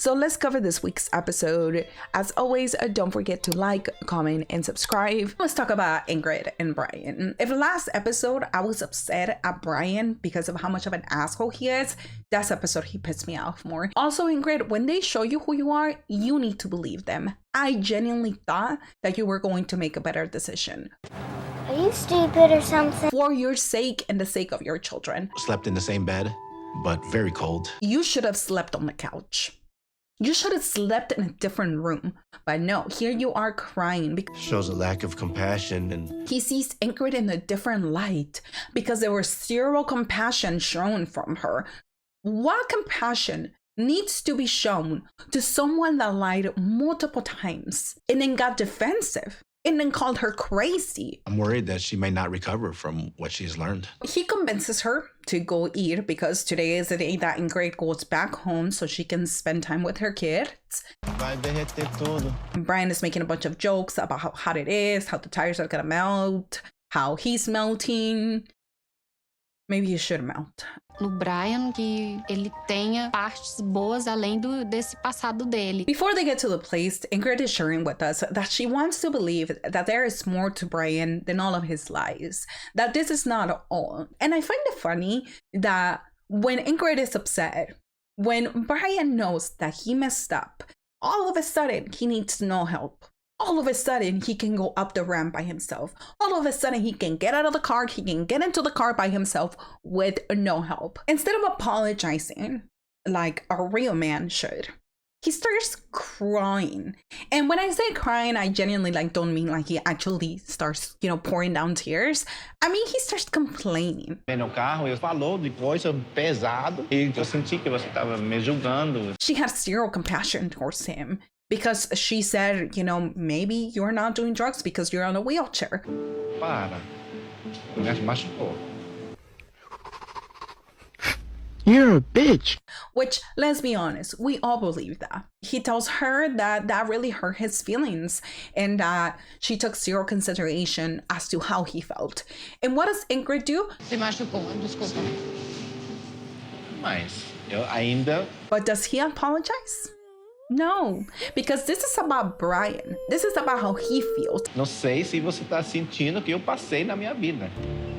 So let's cover this week's episode. As always, don't forget to like, comment, and subscribe. Let's talk about Ingrid and Brian. If last episode I was upset at Brian because of how much of an asshole he is, this episode he pissed me off more. Also, Ingrid, when they show you who you are, you need to believe them. I genuinely thought that you were going to make a better decision. Are you stupid or something? For your sake and the sake of your children. Slept in the same bed, but very cold. You should have slept on the couch. You should have slept in a different room. But no, here you are crying because Shows a lack of compassion, and he sees Ingrid in a different light because there was zero compassion shown from her. What compassion needs to be shown to someone that lied multiple times and then got defensive and then called her crazy? I'm worried that she may not recover from what she's learned. He convinces her to go eat because today is the day that Ingrid goes back home so she can spend time with her kids. Vai derreter tudo. Brian is making a bunch of jokes about how hot it is, how the tires are gonna melt, how he's melting. Maybe you should melt. No Brian, que ele tenha partes boas além desse passado dele. Before they get to the place, Ingrid is sharing with us that she wants to believe that there is more to Brian than all of his lies, that this is not all. And I find it funny that when Ingrid is upset, when Brian knows that he messed up, all of a sudden he needs no help. All of a sudden, he can go up the ramp by himself. All of a sudden, he can get out of the car. He can get into the car by himself with no help. Instead of apologizing like a real man should, he starts crying. And when I say crying, I genuinely don't mean like he actually starts, pouring down tears. I mean, he starts complaining. No carro, ele falou de coisa pesado e eu senti que você estava me julgando. She had zero compassion towards him. Because she said, maybe you're not doing drugs because you're on a wheelchair. Para. Me machucou. You're a bitch. Which, let's be honest, we all believe that. He tells her that really hurt his feelings and that she took zero consideration as to how he felt. And what does Ingrid do? Se machucou, desculpa. Mas eu ainda... But does he apologize? No, because this is about Brian. This is about how he feels. Não sei se você está sentindo o que eu passei na minha vida.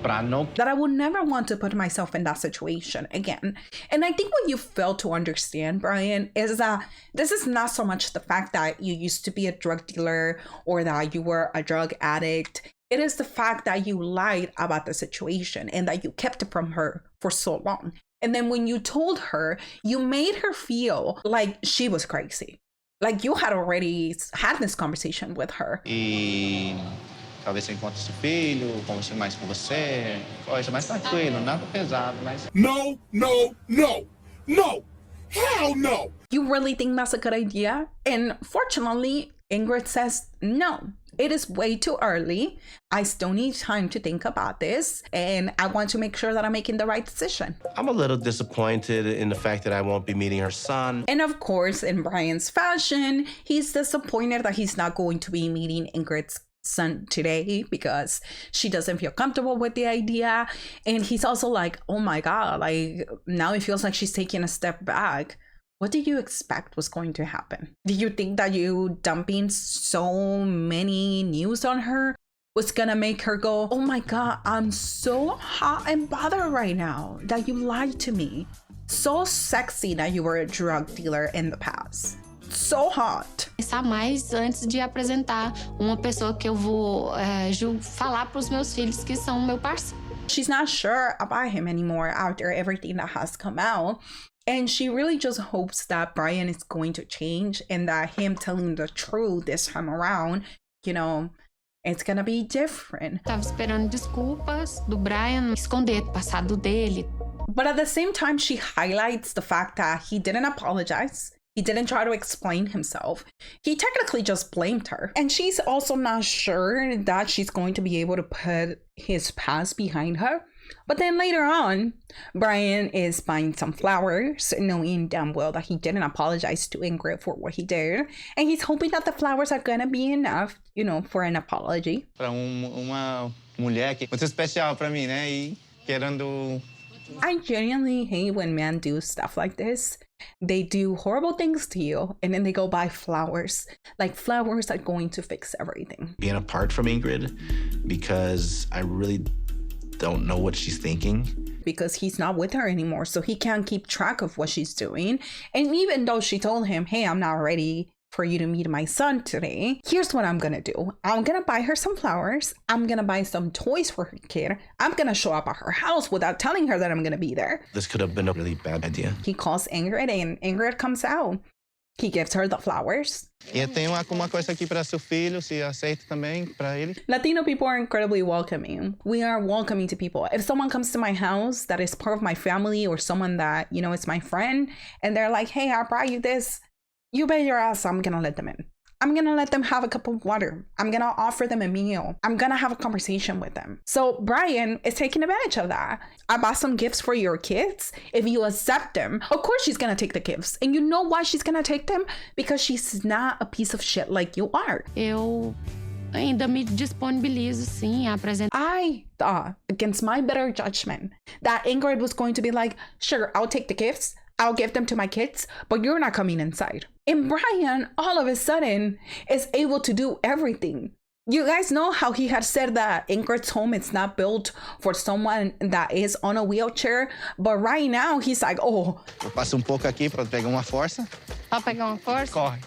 Pra não... That I would never want to put myself in that situation again. And I think what you fail to understand, Brian, is that this is not so much the fact that you used to be a drug dealer or that you were a drug addict. It is the fact that you lied about the situation and that you kept it from her for so long. And then when you told her, you made her feel like she was crazy. Like you had already had this conversation with her. E talvez você encontre seu filho, converse mais com você, coisa mais tranquilo, nada pesado, mas... No, no, no, no, hell no. You really think that's a good idea? And fortunately, Ingrid says no. It is way too early. I still need time to think about this. And I want to make sure that I'm making the right decision. I'm a little disappointed in the fact that I won't be meeting her son. And of course, in Brian's fashion, he's disappointed that he's not going to be meeting Ingrid's son today because she doesn't feel comfortable with the idea. And he's also like, oh my God, like now it feels like she's taking a step back. What did you expect was going to happen? Did you think that you dumping so many news on her was gonna make her go, oh my God, I'm so hot and bothered right now that you lied to me. So sexy that you were a drug dealer in the past. So hot. Pensar mais antes de apresentar uma pessoa que eu vou falar para os meus filhos que são meu parceiro. She's not sure about him anymore after everything that has come out. And she really just hopes that Brian is going to change and that him telling the truth this time around, it's gonna be different. Tava esperando desculpas do Brian esconder o passado dele. But at the same time, she highlights the fact that he didn't apologize. He didn't try to explain himself. He technically just blamed her. And she's also not sure that she's going to be able to put his past behind her. But then later on, Brian is buying some flowers, knowing damn well that he didn't apologize to Ingrid for what he did. And he's hoping that the flowers are gonna be enough, for an apology. Para uma mulher que é muito especial para mim, né? E querendo... I genuinely hate when men do stuff like this. They do horrible things to you, and then they go buy flowers. Like flowers are going to fix everything. Being apart from Ingrid because I really don't know what she's thinking. Because he's not with her anymore, so he can't keep track of what she's doing. And even though she told him, hey, I'm not ready for you to meet my son today, here's what I'm gonna do. I'm gonna buy her some flowers. I'm gonna buy some toys for her kid. I'm gonna show up at her house without telling her that I'm gonna be there. This could have been a really bad idea. He calls Ingrid, and Ingrid comes out. He gives her the flowers. E eu tenho uma coisa aqui para seu filho, se aceita também para ele. Latino people are incredibly welcoming. We are welcoming to people. If someone comes to my house that is part of my family or someone that, you know, is my friend, and they're like, hey, I brought you this, you bet your ass I'm gonna let them in. I'm gonna let them have a cup of water. I'm gonna offer them a meal. I'm gonna have a conversation with them. So Brian is taking advantage of that. I bought some gifts for your kids. If you accept them, of course she's gonna take the gifts. And you know why she's gonna take them? Because she's not a piece of shit like you are. Eu ainda me disponibilizo, sim, a apresentar. I thought, against my better judgment, that Ingrid was going to be like, sure, I'll take the gifts. I'll give them to my kids, but you're not coming inside. And Brian, all of a sudden, is able to do everything. You guys know how he had said that Ingrid's home is not built for someone that is on a wheelchair, but right now he's like, oh. Eu passo pouco aqui para pegar uma força. Pra pegar uma força? Corre.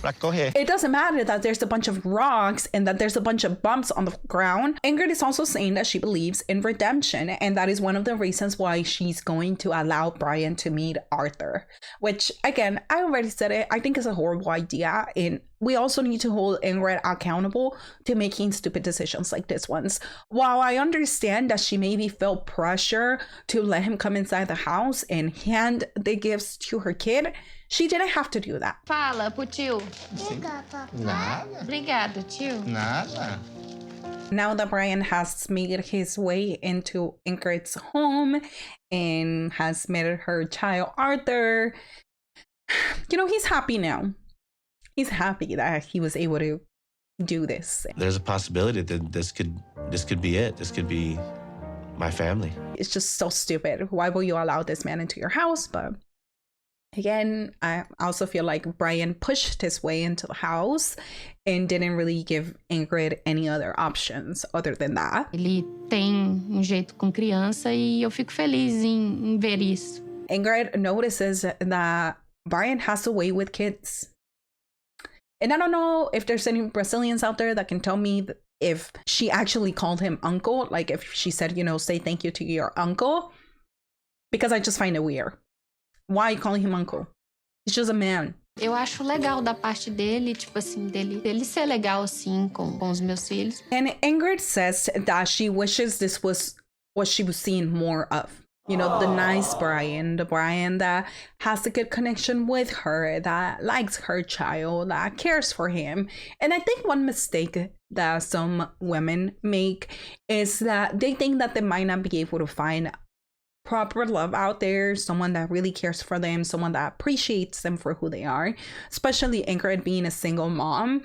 Para correr. It doesn't matter that there's a bunch of rocks and that there's a bunch of bumps on the ground. Ingrid is also saying that she believes in redemption, and that is one of the reasons why she's going to allow Brian to meet Arthur, which, again, I already said it, I think is a horrible idea, and we also need to hold Ingrid accountable to making stupid decisions like this ones. While I understand that she maybe felt pressure to let him come inside the house and hand the gifts to her kid, she didn't have to do that. Fala pro tio. Nada. Obrigada, tio. Nada. Now that Brian has made his way into Ingrid's home and has met her child Arthur, you know, he's happy now. He's happy that he was able to do this. There's a possibility that this could be it. This could be my family. It's just so stupid. Why will you allow this man into your house? But again, I also feel like Brian pushed his way into the house and didn't really give Ingrid any other options other than that. Ele tem jeito com criança e eu fico feliz em ver isso. Ingrid notices that Brian has a way with kids. And I don't know if there's any Brazilians out there that can tell me if she actually called him uncle, like if she said, you know, say thank you to your uncle, because I just find it weird. Why are you calling him uncle? He's just a man. Eu acho legal da parte dele, tipo assim, dele ser legal assim com os meus filhos. And Ingrid says that she wishes this was what she was seeing more of. You know, the nice Brian, the Brian that has a good connection with her, that likes her child, that cares for him. And I think one mistake that some women make is that they think that they might not be able to find proper love out there, someone that really cares for them, someone that appreciates them for who they are, especially Ingrid being a single mom.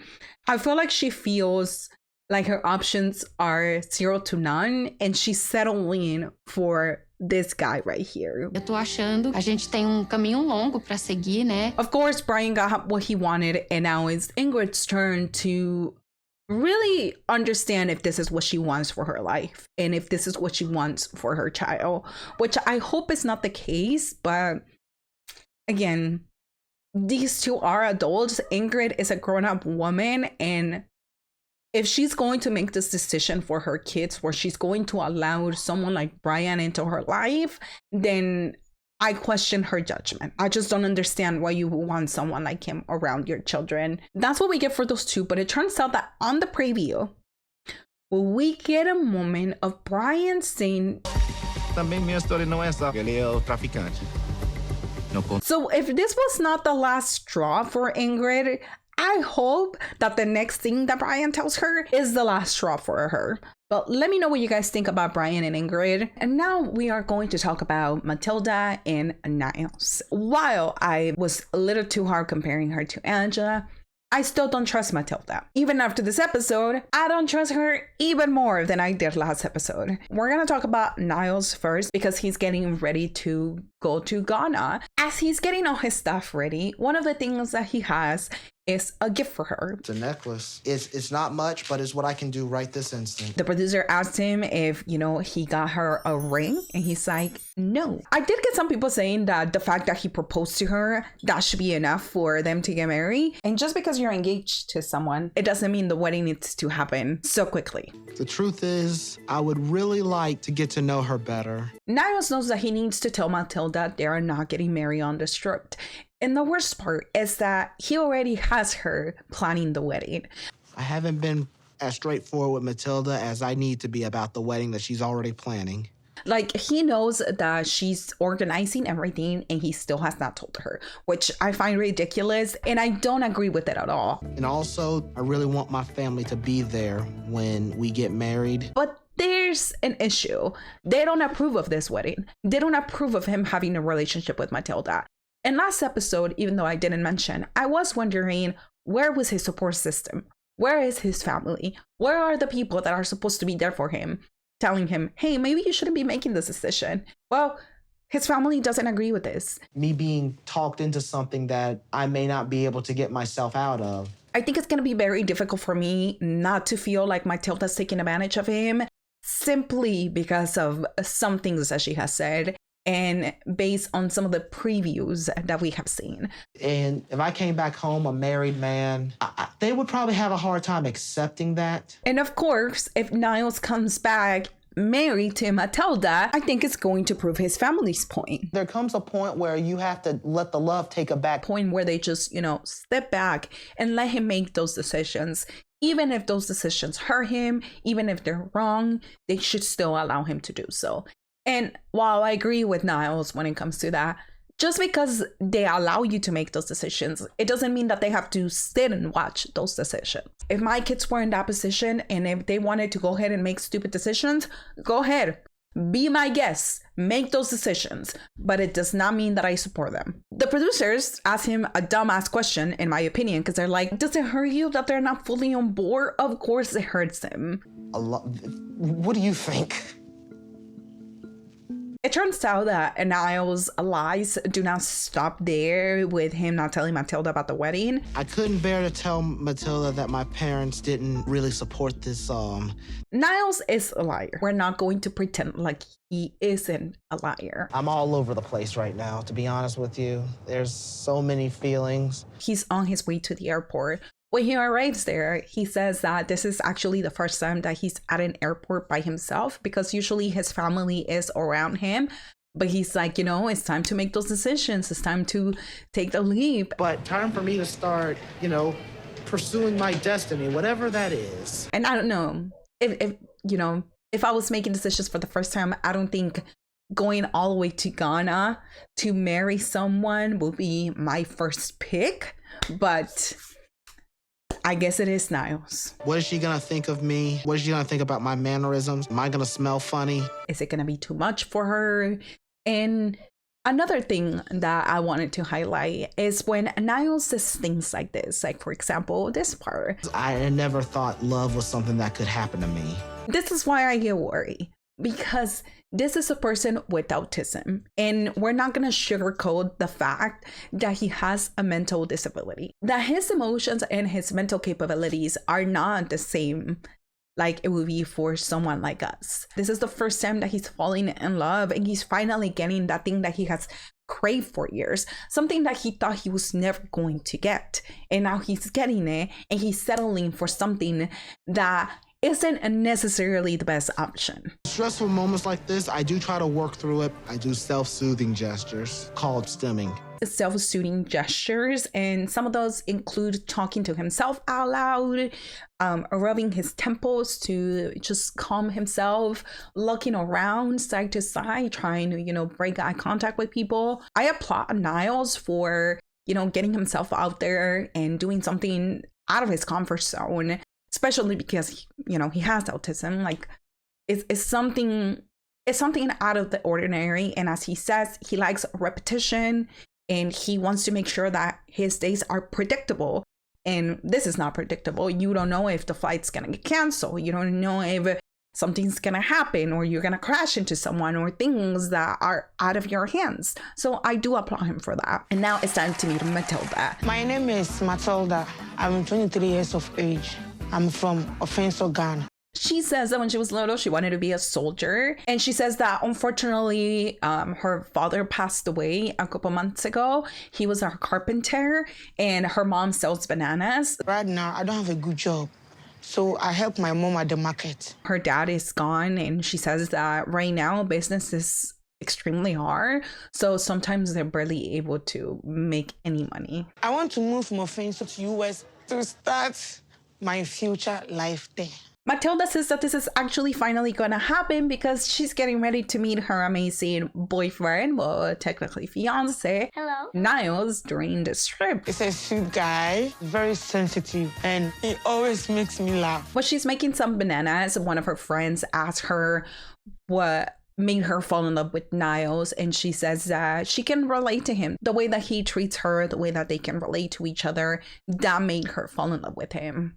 I feel like she feels like her options are 0 to none, and she's settling for this guy right here. Eu tô achando, a gente tem caminho longo pra seguir, né? Of course, Brian got what he wanted, and now it's Ingrid's turn to really understand if this is what she wants for her life and if this is what she wants for her child, which I hope is not the case. But again, these two are adults. Ingrid is a grown-up woman, and if she's going to make this decision for her kids, where she's going to allow someone like Brian into her life, then I question her judgment. I just don't understand why you want someone like him around your children. That's what we get for those two. But it turns out that on the preview, we get a moment of Brian saying, Também minha história não é só. Ele é o traficante. so if this was not the last straw for Ingrid, I hope that the next thing that Brian tells her is the last straw for her. But let me know what you guys think about Brian and Ingrid. And now we are going to talk about Matilda and Niles. While I was a little too hard comparing her to Angela, I still don't trust Matilda. Even after this episode, I don't trust her even more than I did last episode. We're gonna talk about Niles first because he's getting ready to go to Ghana. As he's getting all his stuff ready, one of the things that he has is a gift for her. It's a necklace. It's not much, but it's what I can do right this instant. The producer asked him if, he got her a ring, and he's like, no. I did get some people saying that the fact that he proposed to her, that should be enough for them to get married. And just because you're engaged to someone, it doesn't mean the wedding needs to happen so quickly. The truth is, I would really like to get to know her better. Niles knows that he needs to tell Matilda they are not getting married on the strip. And the worst part is that he already has her planning the wedding. I haven't been as straightforward with Matilda as I need to be about the wedding that she's already planning. Like, he knows that she's organizing everything and he still has not told her, which I find ridiculous and I don't agree with it at all. And also, I really want my family to be there when we get married. But there's an issue. They don't approve of this wedding. They don't approve of him having a relationship with Matilda. In last episode, even though I didn't mention, I was wondering, where was his support system? Where is his family? Where are the people that are supposed to be there for him, telling him, hey, maybe you shouldn't be making this decision? Well, his family doesn't agree with this. Me being talked into something that I may not be able to get myself out of. I think it's going to be very difficult for me not to feel like Matilda's taking advantage of him simply because of some things that she has said and based on some of the previews that we have seen. And if I came back home a married man, they would probably have a hard time accepting that. And of course, if Niles comes back married to Matilda, I think it's going to prove his family's point. There comes a point where you have to let the love take a back. Point where they just, step back and let him make those decisions. Even if those decisions hurt him, even if they're wrong, they should still allow him to do so. And while I agree with Niles when it comes to that, just because they allow you to make those decisions, it doesn't mean that they have to sit and watch those decisions. If my kids were in that position and if they wanted to go ahead and make stupid decisions, go ahead. Be my guest. Make those decisions. But it does not mean that I support them. The producers asked him a dumbass question, in my opinion, because they're like, does it hurt you that they're not fully on board? Of course it hurts him. What do you think? It turns out that Niles' lies do not stop there with him not telling Matilda about the wedding. I couldn't bear to tell Matilda that my parents didn't really support this. Niles is a liar. We're not going to pretend like he isn't a liar. I'm all over the place right now, to be honest with you. There's so many feelings. He's on his way to the airport. When he arrives there, he says that this is actually the first time that he's at an airport by himself because usually his family is around him. But he's like, it's time to make those decisions. It's time to take the leap. But time for me to start, pursuing my destiny, whatever that is. And I don't know if I was making decisions for the first time, I don't think going all the way to Ghana to marry someone will be my first pick. But I guess it is Niles. What is she gonna think of me? What is she gonna think about my mannerisms? Am I gonna smell funny? Is it gonna be too much for her? And another thing that I wanted to highlight is when Niles says things like this, like for example, this part. I never thought love was something that could happen to me. This is why I get worried, because this is a person with autism, and we're not going to sugarcoat the fact that he has a mental disability, that his emotions and his mental capabilities are not the same like it would be for someone like us. This is the first time that he's falling in love and he's finally getting that thing that he has craved for years, something that he thought he was never going to get. And now he's getting it and he's settling for something that isn't necessarily the best option. Stressful moments like this, I do try to work through it. I do self-soothing gestures called stimming. Self-soothing gestures, and some of those include talking to himself out loud, rubbing his temples to just calm himself, looking around side to side, trying to, break eye contact with people. I applaud Niles for, getting himself out there and doing something out of his comfort zone, especially because, he has autism. Like, it's something out of the ordinary. And as he says, he likes repetition and he wants to make sure that his days are predictable. And this is not predictable. You don't know if the flight's gonna get canceled. You don't know if something's gonna happen or you're gonna crash into someone or things that are out of your hands. So I do applaud him for that. And now it's time to meet Matilda. My name is Matilda. I'm 23 years of age. I'm from FIANCÉ, Ghana. She says that when she was little, she wanted to be a soldier. And she says that unfortunately, her father passed away a couple months ago. He was a carpenter and her mom sells bananas. Right now, I don't have a good job. So I help my mom at the market. Her dad is gone and she says that right now business is extremely hard. So sometimes they're barely able to make any money. I want to move from FIANCÉ to US to start my future life there. Matilda says that this is actually finally gonna happen because she's getting ready to meet her amazing boyfriend, well, technically fiance, Hello. Niles, during this trip. He's a sweet guy, very sensitive, and he always makes me laugh. When she's making some bananas, one of her friends asked her what made her fall in love with Niles, and she says that she can relate to him. The way that he treats her, the way that they can relate to each other, that made her fall in love with him.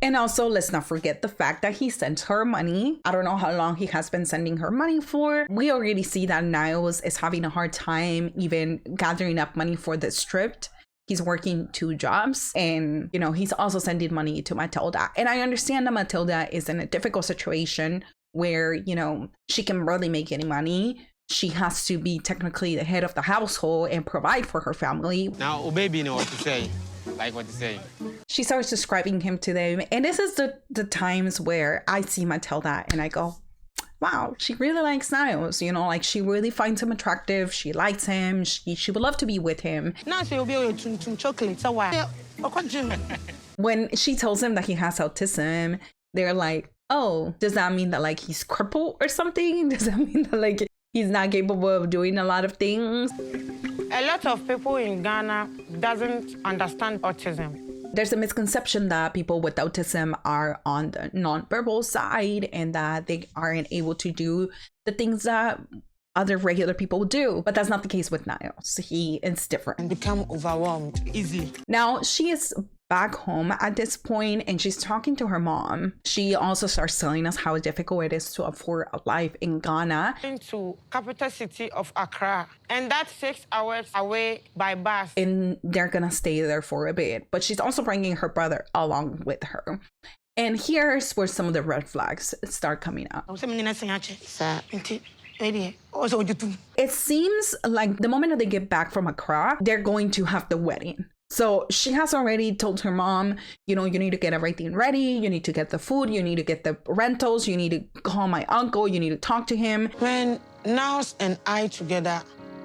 And also, let's not forget the fact that he sends her money. I don't know how long he has been sending her money for. We already see that Niles is having a hard time even gathering up money for this trip. He's working 2 jobs and, you know, he's also sending money to Matilda. And I understand that Matilda is in a difficult situation where, you know, she can barely make any money. She has to be technically the head of the household and provide for her family. Now, oh baby, know what to say. Like what to say. She starts describing him to them. And this is the times where I see Matilda and I go, wow, she really likes Niles. You know, like she really finds him attractive. She likes him. She would love to be with him. Now she'll be able to chocolate. So why? When she tells him that he has autism, they're like, oh, does that mean that like he's crippled or something? Does that mean that like he's not capable of doing a lot of things? A lot of people in Ghana doesn't understand autism. There's a misconception that people with autism are on the nonverbal side and that they aren't able to do the things that other regular people do. But that's not the case with Niles. He is different. And become overwhelmed easily. Now, she is back home at this point and she's talking to her mom. She also starts telling us how difficult it is to afford a life in Ghana. Into capital city of Accra, and that's 6 hours away by bus. And they're gonna stay there for a bit, but she's also bringing her brother along with her. And here's where some of the red flags start coming up. It seems like the moment that they get back from Accra, they're going to have the wedding. So she has already told her mom, you know, you need to get everything ready. You need to get the food. You need to get the rentals. You need to call my uncle. You need to talk to him. When Niles and I together,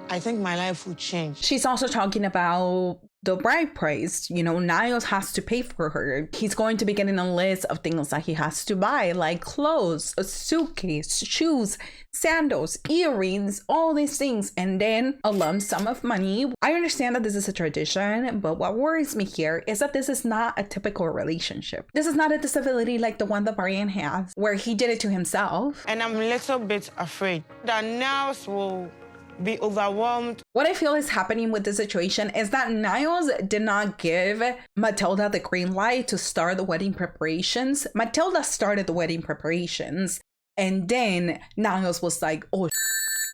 I think my life would change. She's also talking about the bride price. You know, Niles has to pay for her. He's going to be getting a list of things that he has to buy, like clothes, a suitcase, shoes, sandals, earrings, all these things, and then a lump sum of money. I understand that this is a tradition, but what worries me here is that this is not a typical relationship. This is not a disability like the one that Rayne has, where he did it to himself. And I'm a little bit afraid that Niles will be overwhelmed. What I feel is happening with this situation is that Niles did not give Matilda the green light to start the wedding preparations. Matilda started the wedding preparations and then Niles was like, oh,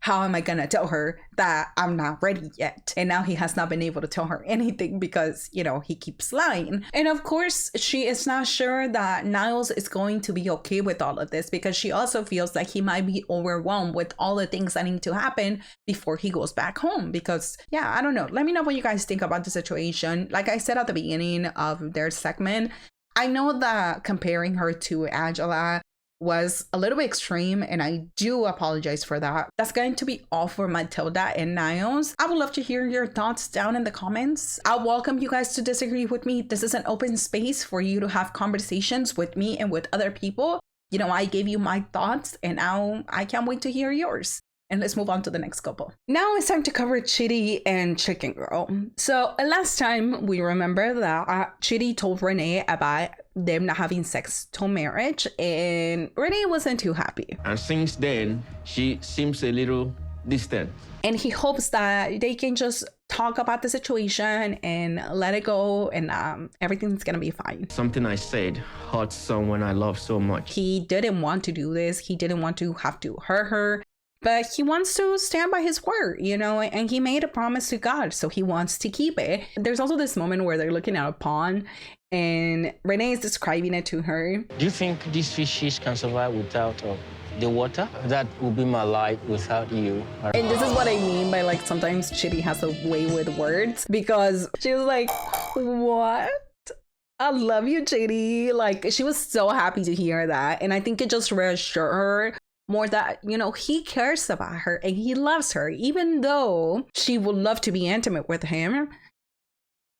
how am I gonna tell her that I'm not ready yet? And now he has not been able to tell her anything because, you know, he keeps lying. And of course, she is not sure that Niles is going to be okay with all of this because she also feels like he might be overwhelmed with all the things that need to happen before he goes back home. Because, yeah, I don't know. Let me know what you guys think about the situation. Like I said at the beginning of their segment, I know that comparing her to Angela was a little bit extreme and I do apologize for that. That's going to be all for Matilda and Niles. I would love to hear your thoughts down in the comments. I'll welcome you guys to disagree with me. This is an open space for you to have conversations with me and with other people. You know, I gave you my thoughts and now I can't wait to hear yours. And let's move on to the next couple. Now it's time to cover CHIDI and Chicken Girl. So last time we remember that CHIDI told Rayne about them not having sex till marriage and Rayne wasn't too happy. And since then, she seems a little distant. And he hopes that they can just talk about the situation and let it go, and everything's gonna be fine. Something I said hurt someone I love so much. He didn't want to do this. He didn't want to have to hurt her, but he wants to stand by his word, you know, and he made a promise to God, so he wants to keep it. There's also this moment where they're looking at a pond and Rayne is describing it to her. Do you think these fishes can survive without the water? That would be my life without you. And this is what I mean by, like, sometimes Chidi has a way with words, because she was like, what? I love you, Chidi. Like, she was so happy to hear that. And I think it just reassured her more that, you know, he cares about her and he loves her. Even though she would love to be intimate with him,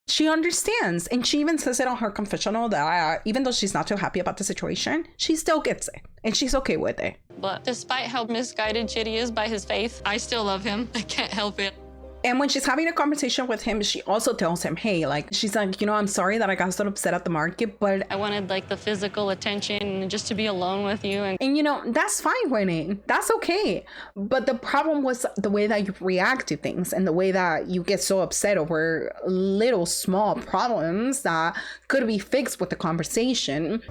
she understands. And she even says it on her confessional that even though she's not too happy about the situation, she still gets it and she's okay with it. But despite how misguided Chidi is by his faith, I still love him. I can't help it. And when she's having a conversation with him, she also tells him, hey, like, she's like, you know, I'm sorry that I got so upset at the market, but I wanted, like, the physical attention and just to be alone with you. And you know, that's fine, Rayne. That's okay. But the problem was the way that you react to things and the way that you get so upset over little small problems that could be fixed with the conversation.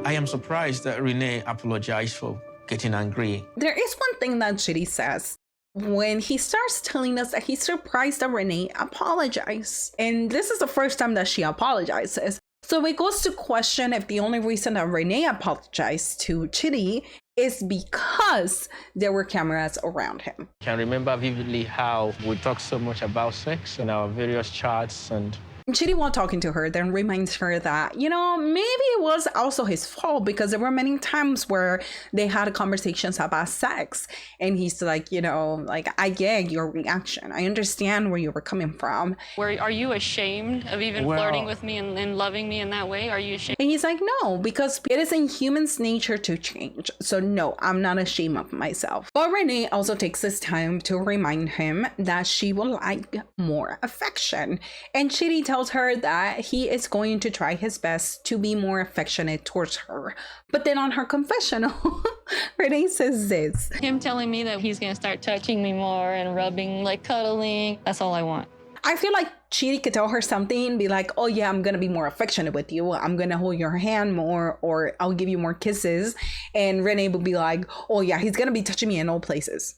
I am surprised that Rayne apologized for getting angry. There is one thing that Chidi says when he starts telling us that he's surprised that Rayne apologized. And this is the first time that she apologizes. So it goes to question if the only reason that Rayne apologized to Chidi is because there were cameras around him. I can remember vividly how we talked so much about sex in our various chats, and Chidi, while talking to her, then reminds her that, you know, maybe it was also his fault because there were many times where they had conversations about sex. And he's like, you know, like, I get your reaction. I understand where you were coming from. Are you ashamed of even flirting with me and loving me in that way? Are you ashamed? And he's like, no, because it is in humans' nature to change. So no, I'm not ashamed of myself. But Rayne also takes this time to remind him that she will like more affection. And Chidi tells her that he is going to try his best to be more affectionate towards her. But then on her confessional, Rayne says this. Him telling me that he's gonna start touching me more and rubbing, like cuddling, that's all I want. I feel like Chidi could tell her something, be like, oh yeah, I'm gonna be more affectionate with you. I'm gonna hold your hand more, or I'll give you more kisses. And Rayne would be like, oh yeah, he's gonna be touching me in all places.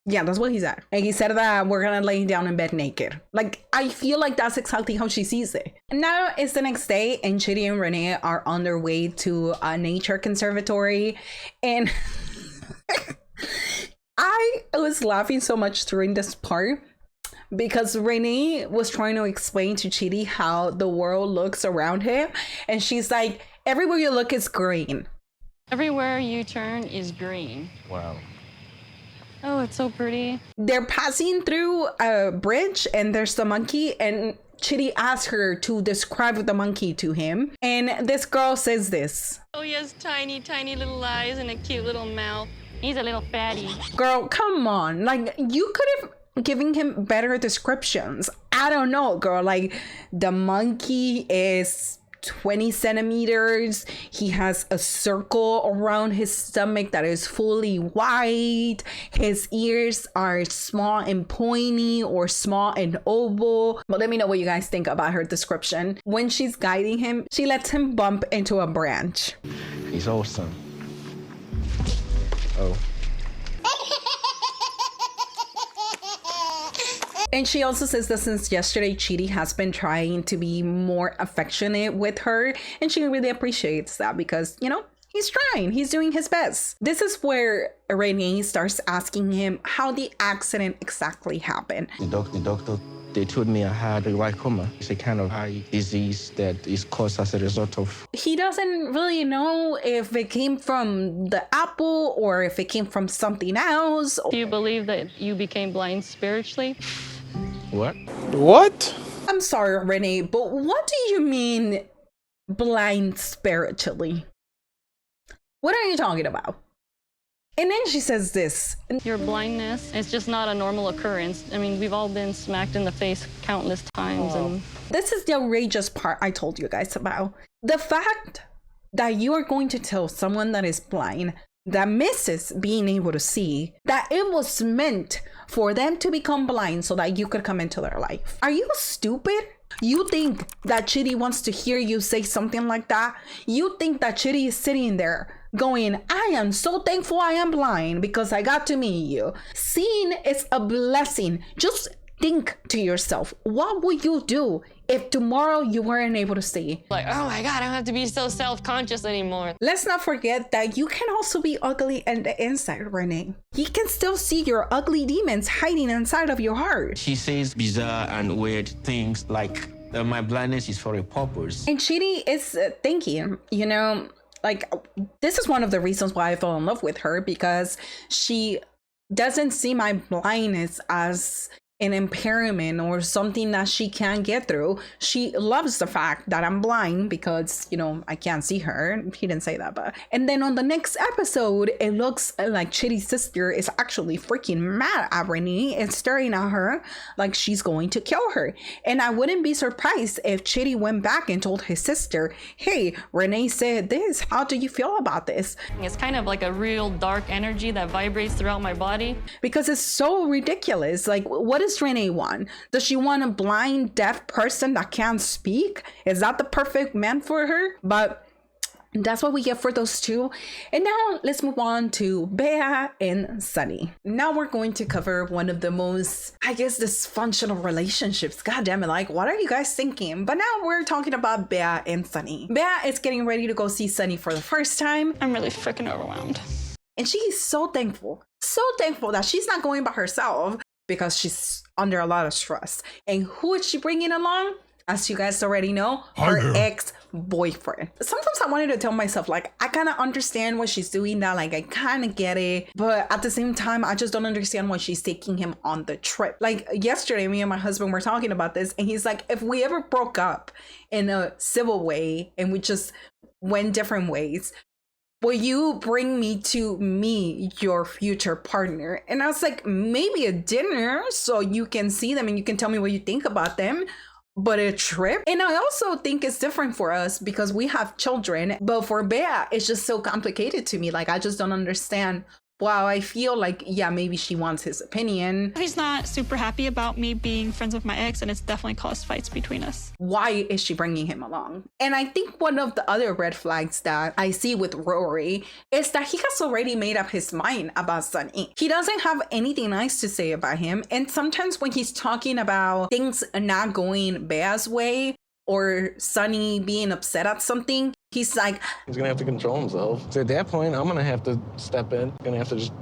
Yeah, that's what he said. And he said that we're gonna lay down in bed naked. Like, I feel like that's exactly how she sees it. Now it's the next day and Chidi and Rayne are on their way to a nature conservatory. And I was laughing so much during this part because Rayne was trying to explain to Chidi how the world looks around him. And she's like, everywhere you look is green. Everywhere you turn is green. wow. Oh, it's so pretty. They're passing through a bridge and there's the monkey, and Chidi asks her to describe the monkey to him. And this girl says this. Oh, he has tiny, tiny little eyes and a cute little mouth. He's a little fatty. Girl, come on. Like, you could have given him better descriptions. I don't know, girl. Like, the monkey is 20 centimeters. He has a circle around his stomach that is fully white. His ears are small and pointy or small and oval. But let me know what you guys think about her description. When she's guiding him, she lets him bump into a branch. He's awesome. Oh. And she also says that since yesterday, Chidi has been trying to be more affectionate with her. And she really appreciates that because, you know, he's trying. He's doing his best. This is where Rayne starts asking him how the accident exactly happened. The doctor, they told me I had a glaucoma. It's a kind of eye disease that is caused as a result of... He doesn't really know if it came from the apple or if it came from something else. Do you believe that you became blind spiritually? What? What? I'm sorry, Rayne, but what do you mean blind spiritually? What are you talking about? And then she says this. Your blindness is just not a normal occurrence. I mean, we've all been smacked in the face countless times. And this is the outrageous part I told you guys about. The fact that you are going to tell someone that is blind that misses being able to see, that it was meant for them to become blind so that you could come into their life. Are you stupid? You think that CHIDI wants to hear you say something like that? You think that CHIDI is sitting there going, I am so thankful I am blind because I got to meet you. Seeing is a blessing. Just think to yourself, what would you do if tomorrow you weren't able to see? Like, oh my God, I don't have to be so self-conscious anymore. Let's not forget that you can also be ugly on the inside, Rayne. He can still see your ugly demons hiding inside of your heart. She says bizarre and weird things like my blindness is for a purpose. And CHIDI is thinking, you know, like, this is one of the reasons why I fell in love with her, because she doesn't see my blindness as an impairment or something that she can't get through. She loves the fact that I'm blind because, you know, I can't see her. He didn't say that, but. And then on the next episode, it looks like CHIDI's sister is actually freaking mad at Rayne and staring at her like she's going to kill her. And I wouldn't be surprised if CHIDI went back and told his sister, hey, Rayne said this. How do you feel about this? It's kind of like a real dark energy that vibrates throughout my body. Because it's so ridiculous. Like, what does Rayne want? Does she want a blind, deaf person that can't speak? Is that the perfect man for her? But that's what we get for those two. And now let's move on to Bea and Sunny. Now we're going to cover one of the most, I guess, dysfunctional relationships. God damn it, like, what are you guys thinking? But now we're talking about Bea and Sunny. Bea is getting ready to go see Sunny for the first time. I'm really freaking overwhelmed. And she is so thankful that she's not going by herself because she's under a lot of stress. And who is she bringing along? As you guys already know, her ex-boyfriend. Sometimes I wanted to tell myself, like, I kind of understand what she's doing now. Like, I kind of get it. But at the same time, I just don't understand why she's taking him on the trip. Like, yesterday, me and my husband were talking about this. And he's like, if we ever broke up in a civil way and we just went different ways, will you bring me to meet your future partner? And I was like, maybe a dinner so you can see them and you can tell me what you think about them. But a trip? And I also think it's different for us because we have children. But for Bea, it's just so complicated to me. Like, I just don't understand. Wow, I feel like, yeah, maybe she wants his opinion. He's not super happy about me being friends with my ex, and it's definitely caused fights between us. Why is she bringing him along? And I think one of the other red flags that I see with Rory is that he has already made up his mind about Sunny. He doesn't have anything nice to say about him. And sometimes when he's talking about things not going Bea's way, or Sunny being upset at something, he's like, he's gonna have to control himself. So at that point, I'm gonna have to step in. Gonna have to just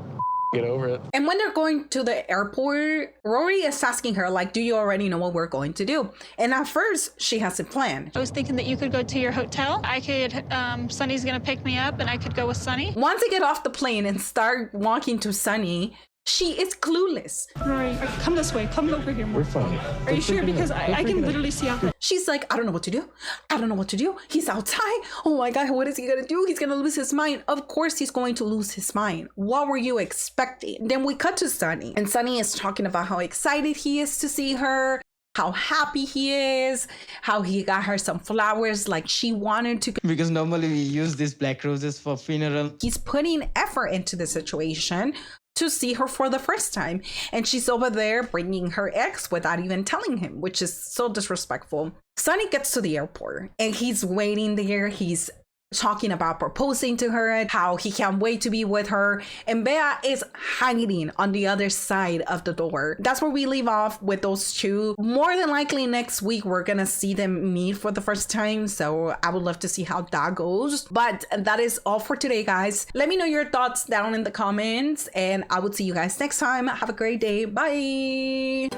get over it. And when they're going to the airport, Rory is asking her, like, do you already know what we're going to do? And at first, she has a plan. I was thinking that you could go to your hotel. I could, Sunny's gonna pick me up and I could go with Sunny. Once they get off the plane and start walking to Sunny, she is clueless. Rory, come this way. Come over here more. We're fine. Are you sure? Because I can literally see out. She's like, I don't know what to do. I don't know what to do. He's outside. Oh my God, what is he gonna do? He's gonna lose his mind. Of course he's going to lose his mind. What were you expecting? Then we cut to Sunny. And Sunny is talking about how excited he is to see her, how happy he is, how he got her some flowers like she wanted to. Because normally we use these black roses for funeral. He's putting effort into the situation to see her for the first time. And she's over there bringing her ex without even telling him, which is so disrespectful. Sunny gets to the airport and he's waiting there. He's talking about proposing to her, how he can't wait to be with her. And Bea is hiding on the other side of the door. That's where we leave off with those two. More than likely next week, we're gonna see them meet for the first time. So I would love to see how that goes. But that is all for today, guys. Let me know your thoughts down in the comments and I will see you guys next time. Have a great day. Bye.